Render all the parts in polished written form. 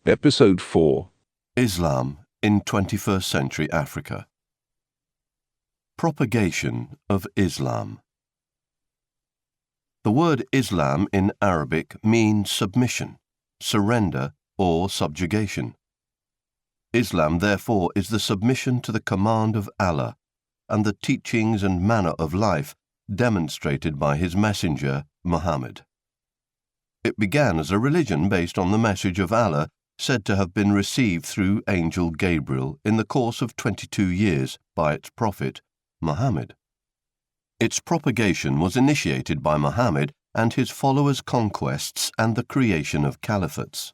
Episode 4. Islam in 21st Century Africa. Propagation of Islam. The word Islam in Arabic means submission, surrender, or subjugation. Islam, therefore, is the submission to the command of Allah and the teachings and manner of life demonstrated by his messenger, Muhammad. It began as a religion based on the message of Allah, said to have been received through Angel Gabriel in the course of 22 years by its prophet, Muhammad. Its propagation was initiated by Muhammad and his followers' conquests and the creation of caliphates.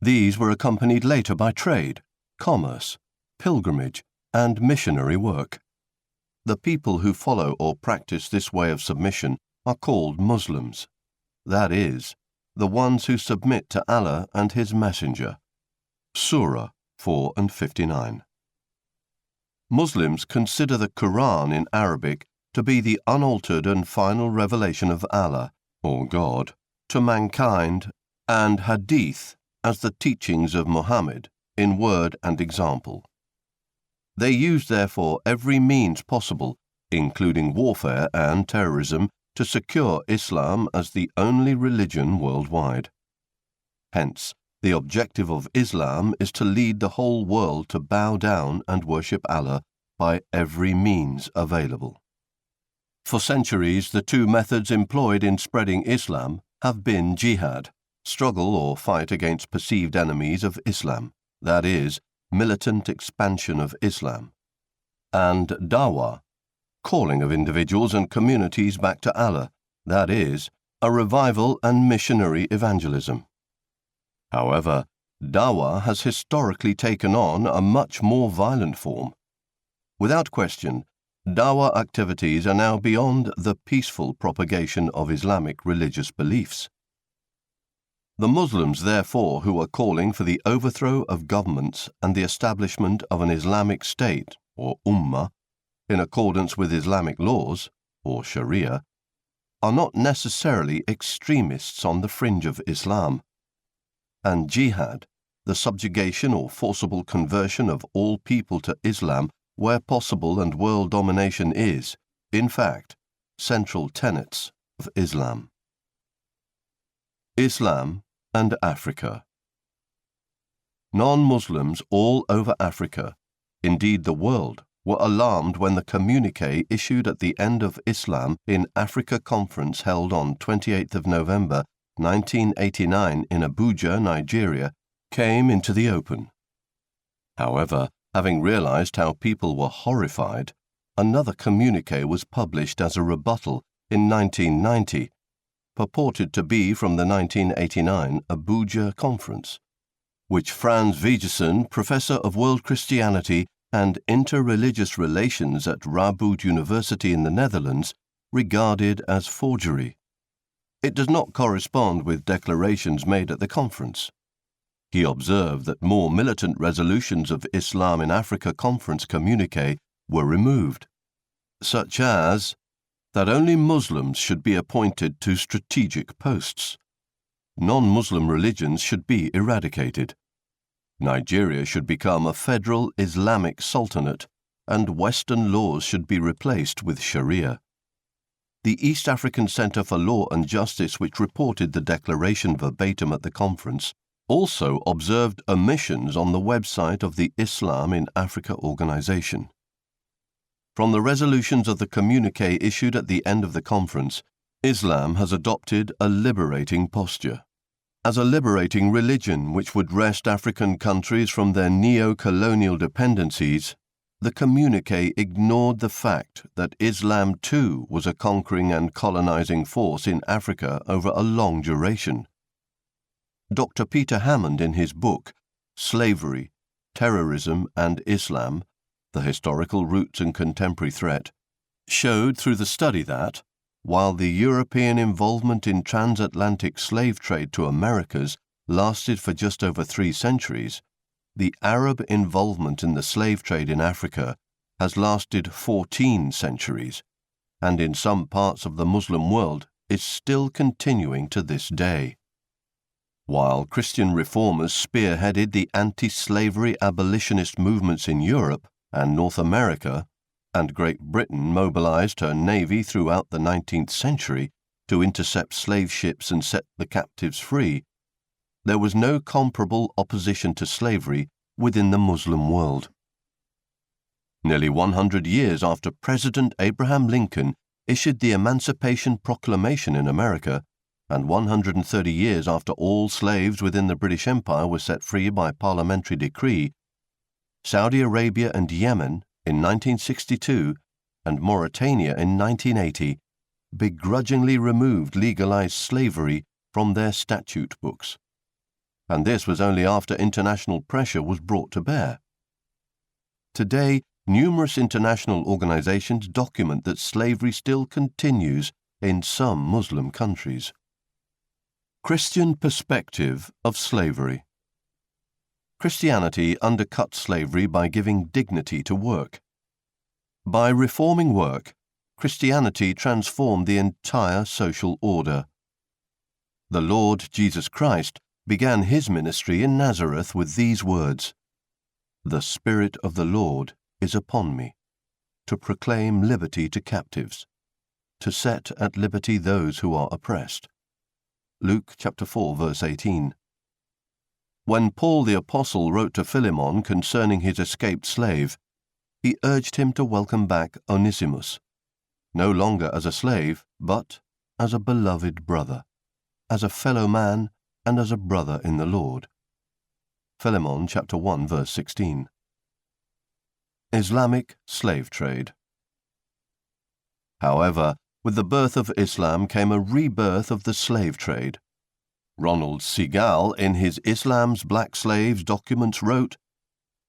These were accompanied later by trade, commerce, pilgrimage, and missionary work. The people who follow or practice this way of submission are called Muslims, that is, the ones who submit to Allah and his messenger. Surah 4 and 59. Muslims consider the Quran in Arabic to be the unaltered and final revelation of Allah, or God, to mankind, and Hadith as the teachings of Muhammad in word and example. They use, therefore, every means possible, including warfare and terrorism, to secure Islam as the only religion worldwide. Hence, the objective of Islam is to lead the whole world to bow down and worship Allah by every means available. For centuries, the two methods employed in spreading Islam have been jihad, struggle or fight against perceived enemies of Islam, that is, militant expansion of Islam, and dawah, calling of individuals and communities back to Allah, that is, a revival and missionary evangelism. However, dawah has historically taken on a much more violent form. Without question, dawah activities are now beyond the peaceful propagation of Islamic religious beliefs. The Muslims, therefore, who are calling for the overthrow of governments and the establishment of an Islamic state, or ummah, in accordance with Islamic laws, or Sharia, are not necessarily extremists on the fringe of Islam. And jihad, the subjugation or forcible conversion of all people to Islam where possible and world domination is, in fact, central tenets of Islam. Islam and Africa. Non-Muslims all over Africa, indeed the world, were alarmed when the communiqué issued at the end of Islam in Africa conference held on 28th of November 1989 in Abuja, Nigeria, came into the open. However, having realized how people were horrified, another communiqué was published as a rebuttal in 1990, purported to be from the 1989 Abuja conference, which Frans Wiegeson, professor of world Christianity and interreligious relations at Radboud University in the Netherlands, regarded as forgery. It does not correspond with declarations made at the conference. He observed that more militant resolutions of Islam in Africa conference communiqué were removed, such as that only Muslims should be appointed to strategic posts, non-Muslim religions should be eradicated, Nigeria should become a federal Islamic sultanate, and Western laws should be replaced with Sharia. The East African Center for Law and Justice, which reported the declaration verbatim at the conference, also observed omissions on the website of the Islam in Africa organization. From the resolutions of the communiqué issued at the end of the conference, Islam has adopted a liberating posture. As a liberating religion which would wrest African countries from their neo-colonial dependencies, the communiqué ignored the fact that Islam too was a conquering and colonizing force in Africa over a long duration. Dr. Peter Hammond, in his book, Slavery, Terrorism and Islam, The Historical Roots and Contemporary Threat, showed through the study that, while the European involvement in transatlantic slave trade to Americas lasted for just over 3 centuries, the Arab involvement in the slave trade in Africa has lasted 14 centuries, and in some parts of the Muslim world is still continuing to this day. While Christian reformers spearheaded the anti-slavery abolitionist movements in Europe and North America, and Great Britain mobilized her navy throughout the 19th century to intercept slave ships and set the captives free, there was no comparable opposition to slavery within the Muslim world. Nearly 100 years after President Abraham Lincoln issued the Emancipation Proclamation in America, and 130 years after all slaves within the British Empire were set free by parliamentary decree, Saudi Arabia and Yemen in 1962 and Mauritania in 1980 begrudgingly removed legalized slavery from their statute books. And this was only after international pressure was brought to bear. Today, numerous international organizations document that slavery still continues in some Muslim countries. Christian perspective of slavery. Christianity undercut slavery by giving dignity to work. By reforming work, Christianity transformed the entire social order. The Lord Jesus Christ began his ministry in Nazareth with these words, "The Spirit of the Lord is upon me, to proclaim liberty to captives, to set at liberty those who are oppressed." Luke chapter 4, verse 18. When Paul the Apostle wrote to Philemon concerning his escaped slave, he urged him to welcome back Onesimus, no longer as a slave, but as a beloved brother, as a fellow man, and as a brother in the Lord. Philemon chapter 1, verse 16. Islamic slave trade. However, with the birth of Islam came a rebirth of the slave trade. Ronald Segal, in his Islam's Black Slaves documents, wrote,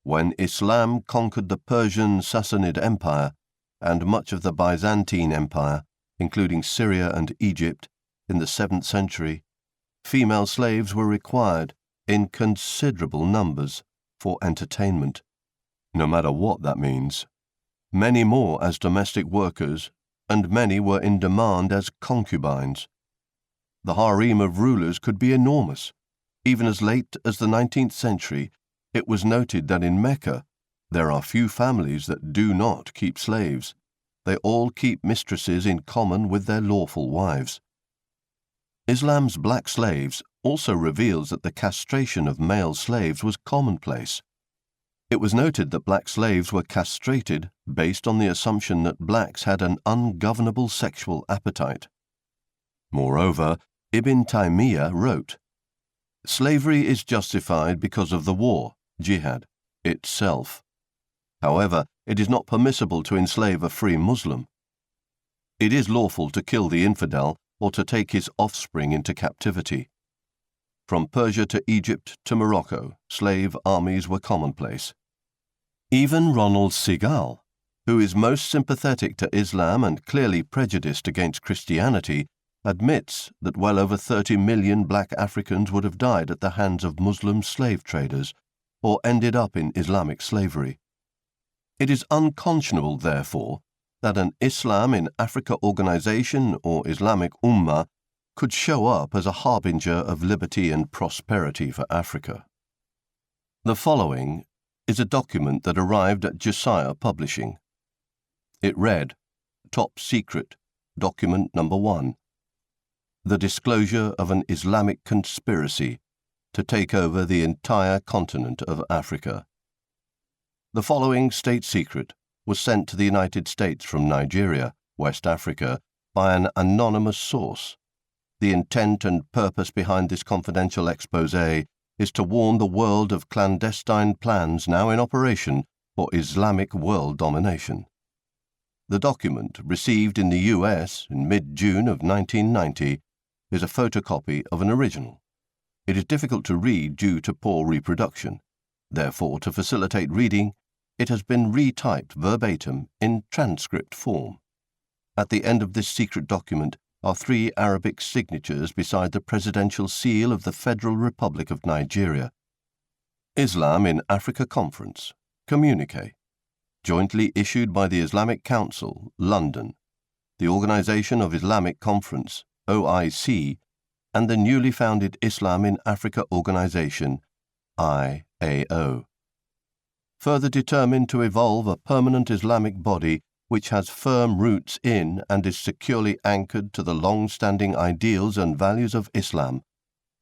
"When Islam conquered the Persian Sassanid Empire and much of the Byzantine Empire, including Syria and Egypt, in the 7th century, female slaves were required in considerable numbers for entertainment, no matter what that means. Many more as domestic workers, and many were in demand as concubines. The harem of rulers could be enormous. Even as late as the 19th century, it was noted that in Mecca there are few families that do not keep slaves. They all keep mistresses in common with their lawful wives." Islam's black slaves also reveals that the castration of male slaves was commonplace. It was noted that black slaves were castrated based on the assumption that blacks had an ungovernable sexual appetite. Moreover, Ibn Taymiyyah wrote, "Slavery is justified because of the war, jihad, itself. However, it is not permissible to enslave a free Muslim. It is lawful to kill the infidel or to take his offspring into captivity. From Persia to Egypt to Morocco, slave armies were commonplace." Even Ronald Segal, who is most sympathetic to Islam and clearly prejudiced against Christianity, admits that well over 30 million black Africans would have died at the hands of Muslim slave traders or ended up in Islamic slavery. It is unconscionable, therefore, that an Islam in Africa organization or Islamic Ummah could show up as a harbinger of liberty and prosperity for Africa. The following is a document that arrived at Josiah Publishing. It read, "Top Secret, Document Number 1. The disclosure of an Islamic conspiracy to take over the entire continent of Africa. The following state secret was sent to the United States from Nigeria, West Africa, by an anonymous source. The intent and purpose behind this confidential exposé is to warn the world of clandestine plans now in operation for Islamic world domination." The document, received in the U.S. in mid-June of 1990, is a photocopy of an original. It is difficult to read due to poor reproduction. Therefore, to facilitate reading, it has been retyped verbatim in transcript form. At the end of this secret document are 3 Arabic signatures beside the presidential seal of the Federal Republic of Nigeria. Islam in Africa Conference, Communique, jointly issued by the Islamic Council, London, the Organization of Islamic Conference, OIC, and the newly founded Islam in Africa Organization, IAO. Further determined to evolve a permanent Islamic body which has firm roots in and is securely anchored to the long-standing ideals and values of Islam,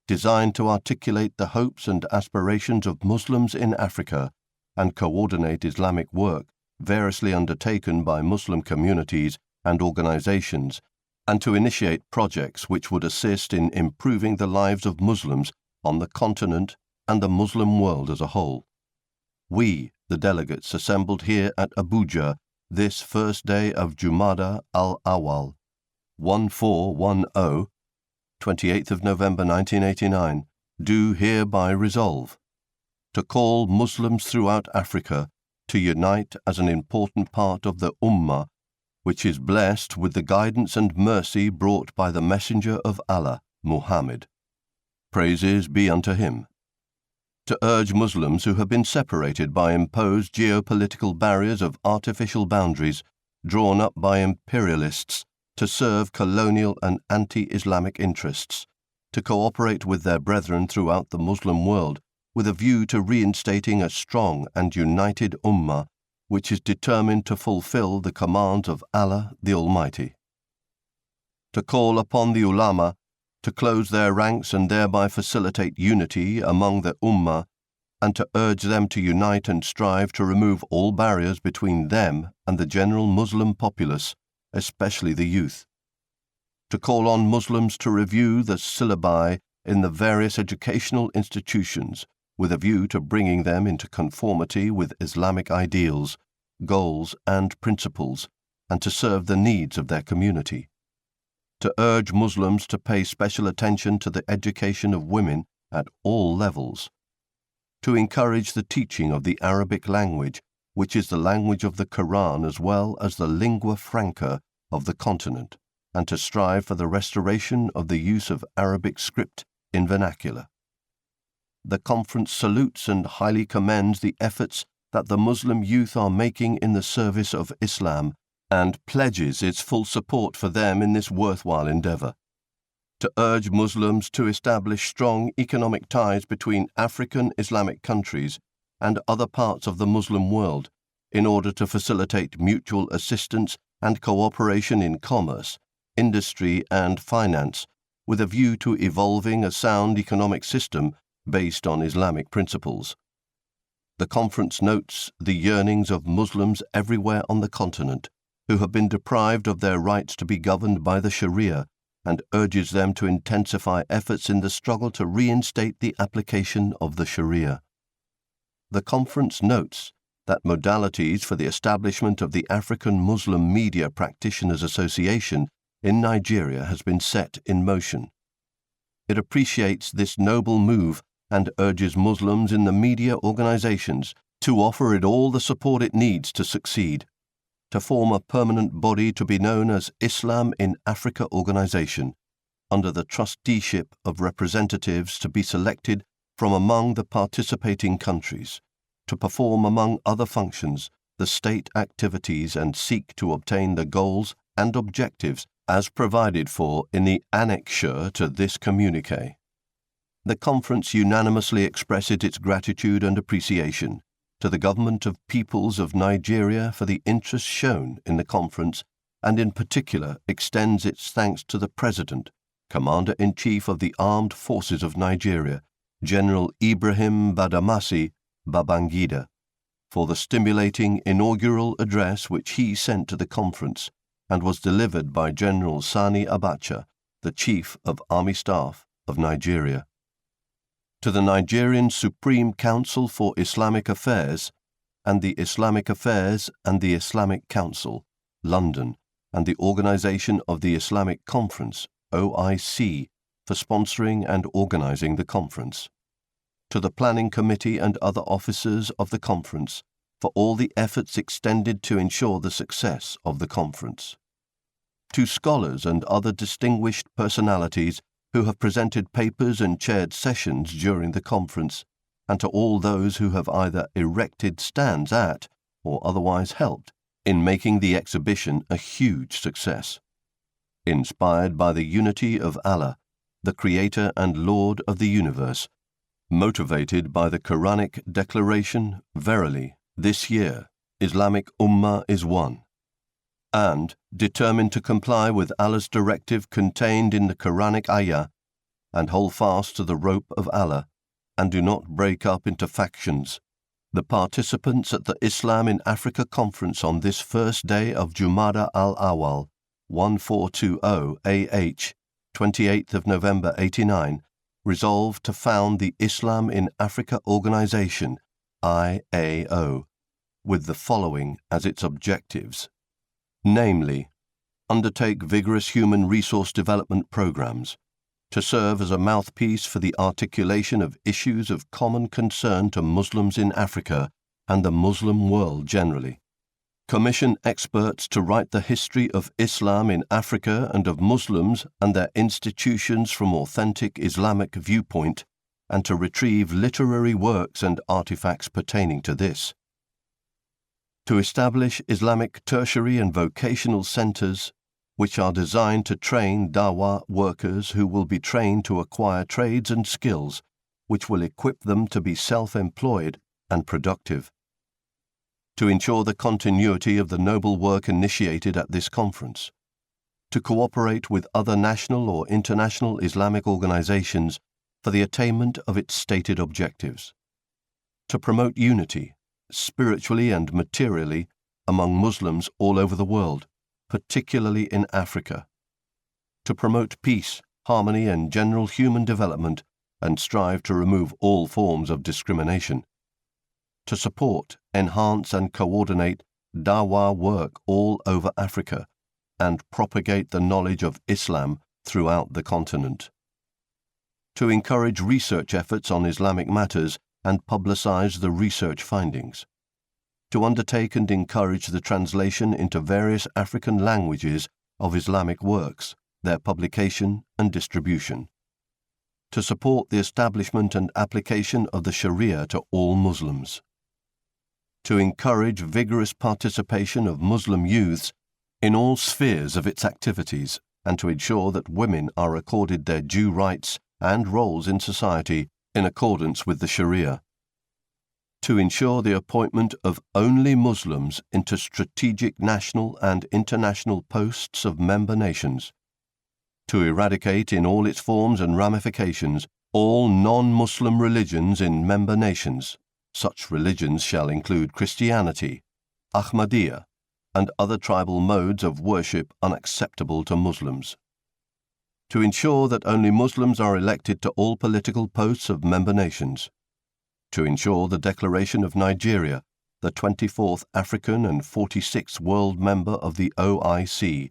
designed to articulate the hopes and aspirations of Muslims in Africa and coordinate Islamic work variously undertaken by Muslim communities and organizations, and to initiate projects which would assist in improving the lives of Muslims on the continent and the Muslim world as a whole. We, the delegates assembled here at Abuja this first day of Jumada al-Awwal, 1410, 28th of November 1989, do hereby resolve to call Muslims throughout Africa to unite as an important part of the Ummah, which is blessed with the guidance and mercy brought by the Messenger of Allah, Muhammad. Praises be unto him. To urge Muslims who have been separated by imposed geopolitical barriers of artificial boundaries drawn up by imperialists to serve colonial and anti-Islamic interests, to cooperate with their brethren throughout the Muslim world with a view to reinstating a strong and united Ummah which is determined to fulfill the commands of Allah the Almighty. To call upon the ulama to close their ranks and thereby facilitate unity among the Ummah, and to urge them to unite and strive to remove all barriers between them and the general Muslim populace, especially the youth. To call on Muslims to review the syllabi in the various educational institutions with a view to bringing them into conformity with Islamic ideals, goals, and principles, and to serve the needs of their community. To urge Muslims to pay special attention to the education of women at all levels. To encourage the teaching of the Arabic language, which is the language of the Quran as well as the lingua franca of the continent, and to strive for the restoration of the use of Arabic script in vernacular. The conference salutes and highly commends the efforts that the Muslim youth are making in the service of Islam and pledges its full support for them in this worthwhile endeavor. To urge Muslims to establish strong economic ties between African Islamic countries and other parts of the Muslim world in order to facilitate mutual assistance and cooperation in commerce, industry, and finance, with a view to evolving a sound economic system based on Islamic principles. The conference notes the yearnings of Muslims everywhere on the continent who have been deprived of their rights to be governed by the Sharia and urges them to intensify efforts in the struggle to reinstate the application of the Sharia. The conference notes that modalities for the establishment of the African Muslim Media Practitioners Association in Nigeria has been set in motion. It appreciates this noble move and urges Muslims in the media organizations to offer it all the support it needs to succeed, to form a permanent body to be known as Islam in Africa Organization, under the trusteeship of representatives to be selected from among the participating countries, to perform among other functions the state activities and seek to obtain the goals and objectives as provided for in the annexure to this communiqué. The conference unanimously expresses its gratitude and appreciation to the Government of Peoples of Nigeria for the interest shown in the conference, and in particular extends its thanks to the President, Commander-in-Chief of the Armed Forces of Nigeria, General Ibrahim Badamasi Babangida, for the stimulating inaugural address which he sent to the conference and was delivered by General Sani Abacha, the Chief of Army Staff of Nigeria. To the Nigerian Supreme Council for Islamic Affairs and the Islamic Affairs and the Islamic Council, London, and the Organization of the Islamic Conference, OIC, for sponsoring and organizing the conference. To the Planning Committee and other officers of the conference, for all the efforts extended to ensure the success of the conference. To scholars and other distinguished personalities who have presented papers and chaired sessions during the conference, and to all those who have either erected stands at or otherwise helped in making the exhibition a huge success. Inspired by the unity of Allah, the Creator and Lord of the universe, motivated by the Quranic declaration, "Verily, this year, Islamic Ummah is one," and determined to comply with Allah's directive contained in the Quranic ayah and hold fast to the rope of Allah and do not break up into factions, the participants at the Islam in Africa Conference on this first day of Jumada al-Awwal, 1420 AH, 28th of November 89, resolved to found the Islam in Africa Organization, IAO, with the following as its objectives, namely, undertake vigorous human resource development programs, to serve as a mouthpiece for the articulation of issues of common concern to Muslims in Africa and the Muslim world generally. Commission experts to write the history of Islam in Africa and of Muslims and their institutions from authentic Islamic viewpoint, and to retrieve literary works and artifacts pertaining to this. To establish Islamic tertiary and vocational centers, which are designed to train dawah workers who will be trained to acquire trades and skills, which will equip them to be self-employed and productive. To ensure the continuity of the noble work initiated at this conference. To cooperate with other national or international Islamic organizations for the attainment of its stated objectives. To promote unity, spiritually and materially, among Muslims all over the world, particularly in Africa. To promote peace, harmony and general human development and strive to remove all forms of discrimination. To support, enhance and coordinate dawah work all over Africa and propagate the knowledge of Islam throughout the continent. To encourage research efforts on Islamic matters and publicize the research findings. To undertake and encourage the translation into various African languages of Islamic works, their publication and distribution. To support the establishment and application of the Sharia to all Muslims. To encourage vigorous participation of Muslim youths in all spheres of its activities and to ensure that women are accorded their due rights and roles in society in accordance with the Sharia. To ensure the appointment of only Muslims into strategic national and international posts of member nations. To eradicate in all its forms and ramifications all non-Muslim religions in member nations. Such religions shall include Christianity, Ahmadiyya, and other tribal modes of worship unacceptable to Muslims. To ensure that only Muslims are elected to all political posts of member nations. To ensure the declaration of Nigeria, the 24th African and 46th world member of the OIC,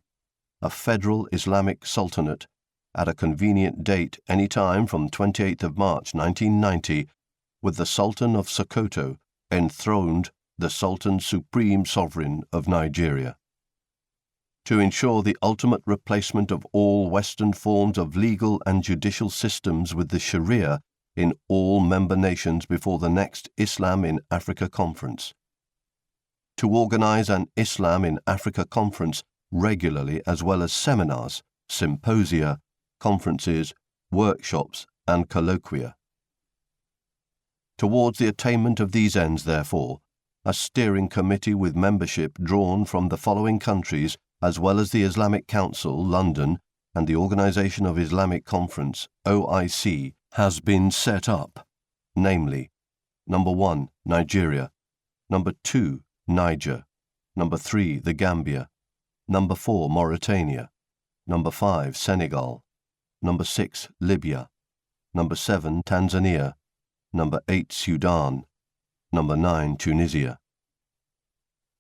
a federal Islamic sultanate, at a convenient date any time from 28th of March 1990, with the Sultan of Sokoto enthroned the Sultan Supreme Sovereign of Nigeria. To ensure the ultimate replacement of all Western forms of legal and judicial systems with the Sharia in all member nations before the next Islam in Africa Conference. To organize an Islam in Africa Conference regularly as well as seminars, symposia, conferences, workshops, and colloquia. Towards the attainment of these ends, therefore, a steering committee with membership drawn from the following countries as well as the Islamic Council, London, and the Organization of Islamic Conference, OIC, has been set up, namely, number 1, Nigeria, number 2, Niger, number 3, the Gambia, number 4, Mauritania, number 5, Senegal, number 6, Libya, number 7, Tanzania, number 8, Sudan, number 9, Tunisia.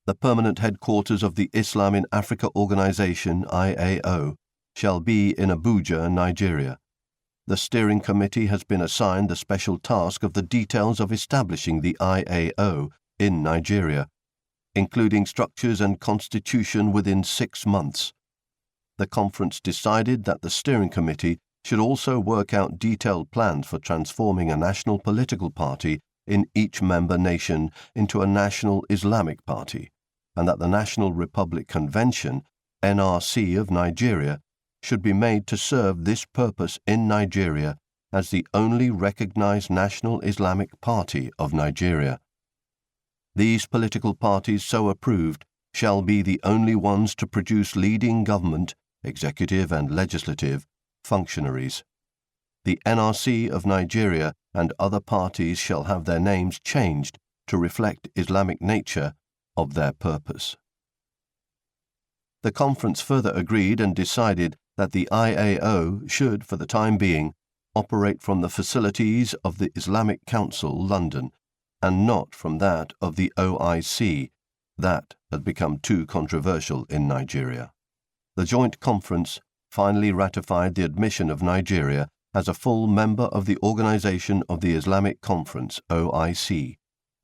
The permanent headquarters of the Islam in Africa Organization, IAO, shall be in Abuja, Nigeria. The steering committee has been assigned the special task of the details of establishing the IAO in Nigeria, including structures and constitution within 6 months. The conference decided that the steering committee should also work out detailed plans for transforming a national political party in each member nation into a national Islamic party, and that the National Republic Convention, NRC of Nigeria, should be made to serve this purpose in Nigeria as the only recognized national Islamic party of Nigeria. These political parties so approved shall be the only ones to produce leading government, executive and legislative, functionaries. The NRC of Nigeria and other parties shall have their names changed to reflect Islamic nature of their purpose. The conference further agreed and decided that the IAO should, for the time being, operate from the facilities of the Islamic Council, London, and not from that of the OIC. That had become too controversial in Nigeria. The joint conference finally ratified the admission of Nigeria as a full member of the Organization of the Islamic Conference, OIC,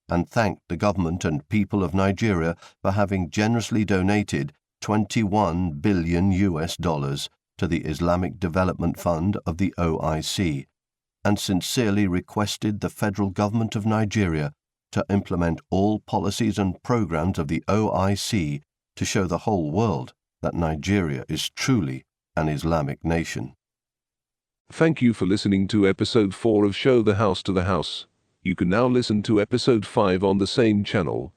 and thanked the government and people of Nigeria for having generously donated $21 billion to the Islamic Development Fund of the OIC, and sincerely requested the federal government of Nigeria to implement all policies and programs of the OIC to show the whole world that Nigeria is truly an Islamic nation. Thank you for listening to episode 4 of Show the House to the House. You can now listen to episode 5 on the same channel.